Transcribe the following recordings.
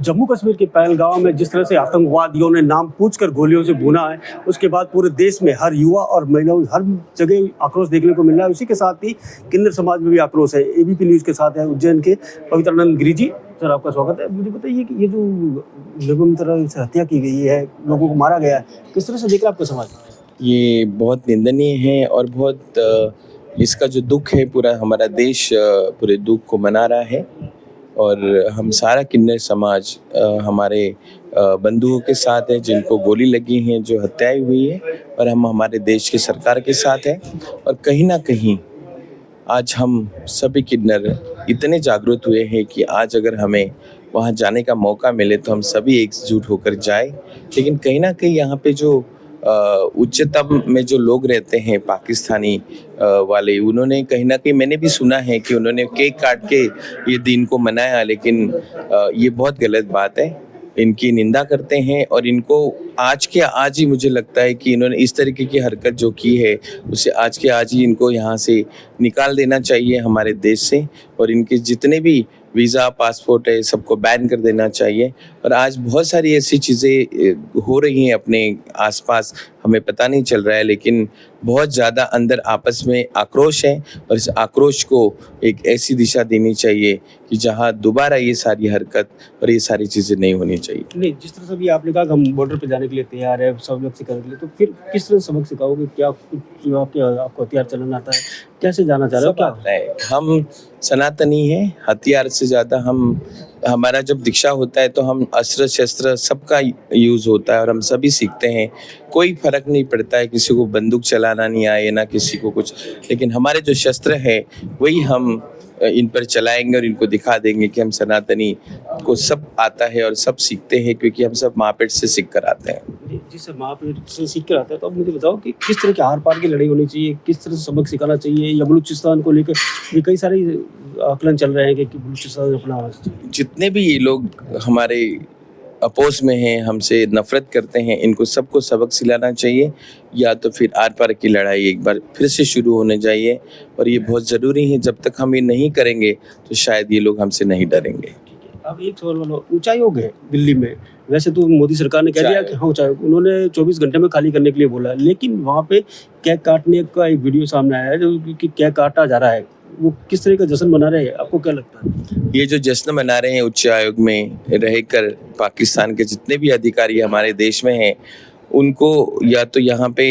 जम्मू कश्मीर के पहलगाम में जिस तरह से आतंकवादियों ने नाम पूछकर गोलियों से भुना है, उसके बाद पूरे देश में हर युवा और महिलाओं हर जगह आक्रोश देखने को मिल रहा है। उसी के साथ ही किन्नर समाज में भी आक्रोश है। एबीपी न्यूज़ के साथ है उज्जैन के पवित्रानंद गिरी जी। सर, आपका स्वागत है। मुझे बताइए कि ये जो निर्मम तरह से हत्या की गई है, लोगों को मारा गया है, किस तरह से देख रहा है आपका समाज? ये बहुत निंदनीय है और बहुत इसका जो दुख है, पूरा हमारा देश पूरे दुख को मना रहा है। और हम सारा किन्नर समाज हमारे बंधुओं के साथ है जिनको गोली लगी हैं, जो हत्याएं हुई है, और हम हमारे देश की सरकार के साथ हैं। और कहीं ना कहीं आज हम सभी किन्नर इतने जागरूक हुए हैं कि आज अगर हमें वहाँ जाने का मौका मिले तो हम सभी एकजुट होकर जाए। लेकिन कहीं ना कहीं यहाँ पे जो उच्चतम में जो लोग रहते हैं पाकिस्तानी वाले, उन्होंने कहीं ना कहीं, मैंने भी सुना है कि उन्होंने केक काट के ये दिन को मनाया, लेकिन ये बहुत गलत बात है। इनकी निंदा करते हैं और इनको आज के आज ही मुझे लगता है कि इन्होंने इस तरीके की हरकत जो की है उसे आज के आज ही इनको यहाँ से निकाल देना चाहिए हमारे देश से। और इनके जितने भी वीज़ा पासपोर्ट है सबको बैन कर देना चाहिए। और आज बहुत सारी ऐसी चीज़ें हो रही हैं अपने आसपास, हमें पता नहीं चल रहा है, लेकिन बहुत ज़्यादा अंदर आपस में आक्रोश है। और इस आक्रोश को एक ऐसी दिशा देनी चाहिए कि जहां दोबारा ये सारी हरकत और ये सारी चीज़ें नहीं होनी चाहिए। नहीं, जिस तरह से भी आपने कहा कि हम बॉर्डर पे जाने के लिए तैयार है, सब लोग सिखाने के लिए, तो फिर किस तरह सबक सिखाओगे? क्या कुछ आपको हथियार चलाना आता है? कैसे जाना चाह रहे हो? क्या हम सनातनी हैं, हथियार से ज़्यादा हमारा जब दीक्षा होता है तो हम अस्त्र शस्त्र सबका यूज़ होता है और हम सभी सीखते हैं। कोई फर्क नहीं पड़ता है, किसी को बंदूक चलाना नहीं आए ना किसी को कुछ, लेकिन हमारे जो शस्त्र है वही हम इन पर चलाएंगे और इनको दिखा देंगे कि हम सनातनी को सब आता है और सब सीखते हैं, क्योंकि हम सब माँ पेट से सीख कर आते हैं। जिससे माँ पेट से सीख कर आता है। तो अब मुझे बताओ कि किस तरह की आर पार की लड़ाई होनी चाहिए, किस तरह से सबक सिखाना चाहिए, या बलूचिस्तान को लेकर भी कई सारे आकलन चल रहे हैं कि बलूचिस्तान अपना जितने भी ये लोग हमारे अपोज में हैं, हमसे नफरत करते हैं, इनको सबको सबक सिलाना चाहिए, या तो फिर आर पार की लड़ाई एक बार फिर से शुरू होने चाहिए। और ये बहुत ज़रूरी है, जब तक हम ये नहीं करेंगे तो शायद ये लोग हमसे नहीं डरेंगे। अब एक सवाल वाला उच्चायोग है दिल्ली में। वैसे तो मोदी सरकार ने कह दिया कि हाँ उच्चायोग, उन्होंने 24 घंटे में खाली करने के लिए बोला है, लेकिन वहाँ पे केक काटने का एक वीडियो सामने आया है जो कि केक काटा जा रहा है। वो किस तरह का जश्न मना रहे हैं, आपको क्या लगता है? ये जो जश्न मना रहे हैं उच्च आयोग में रहकर पाकिस्तान के जितने भी अधिकारी हमारे देश में हैं, उनको या तो यहाँ पे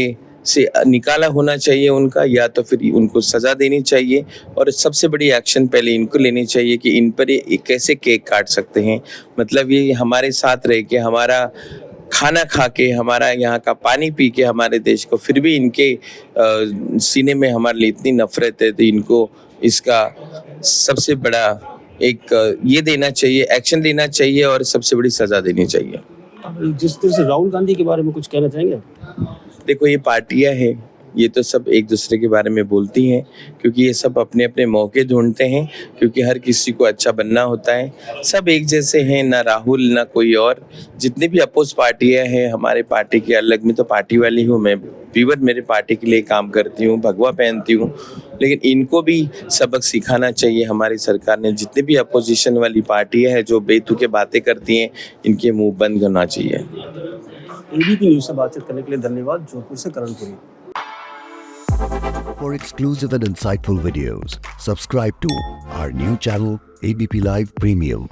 से निकाला होना चाहिए उनका, या तो फिर उनको सज़ा देनी चाहिए। और सबसे बड़ी एक्शन पहले इनको लेनी चाहिए कि इन पर ये कैसे केक काट सकते हैं। मतलब ये हमारे साथ रह के, हमारा खाना खा के, हमारा यहाँ का पानी पी के हमारे देश को, फिर भी इनके सीने में हमारे लिए इतनी नफरत है, तो इनको इसका सबसे बड़ा एक ये देना चाहिए, एक्शन लेना चाहिए और सबसे बड़ी सज़ा देनी चाहिए। जिस तरह से राहुल गांधी के बारे में कुछ कहना चाहेंगे? देखो, ये पार्टियां हैं, ये तो सब एक दूसरे के बारे में बोलती हैं, क्योंकि ये सब अपने अपने मौके ढूंढते हैं, क्योंकि हर किसी को अच्छा बनना होता है। सब एक जैसे हैं, ना राहुल ना कोई और। जितनी भी अपोज पार्टियां हैं हमारे पार्टी के, अलग में तो पार्टी वाली हूँ मैं, पीवर मेरे पार्टी के लिए काम करती हूँ, भगवा पहनती हूँ, लेकिन इनको भी सबक सिखाना चाहिए हमारी सरकार ने। जितने भी अपोजिशन वाली पार्टियां हैं जो बेतुके बातें करती हैं, इनके मुंह बंद होना चाहिए। एबीपी न्यूज़ से बातचीत करने के लिए धन्यवाद। जोधपुर से Karanpuri. For exclusive and insightful videos, subscribe to our new channel ABP Live Premium.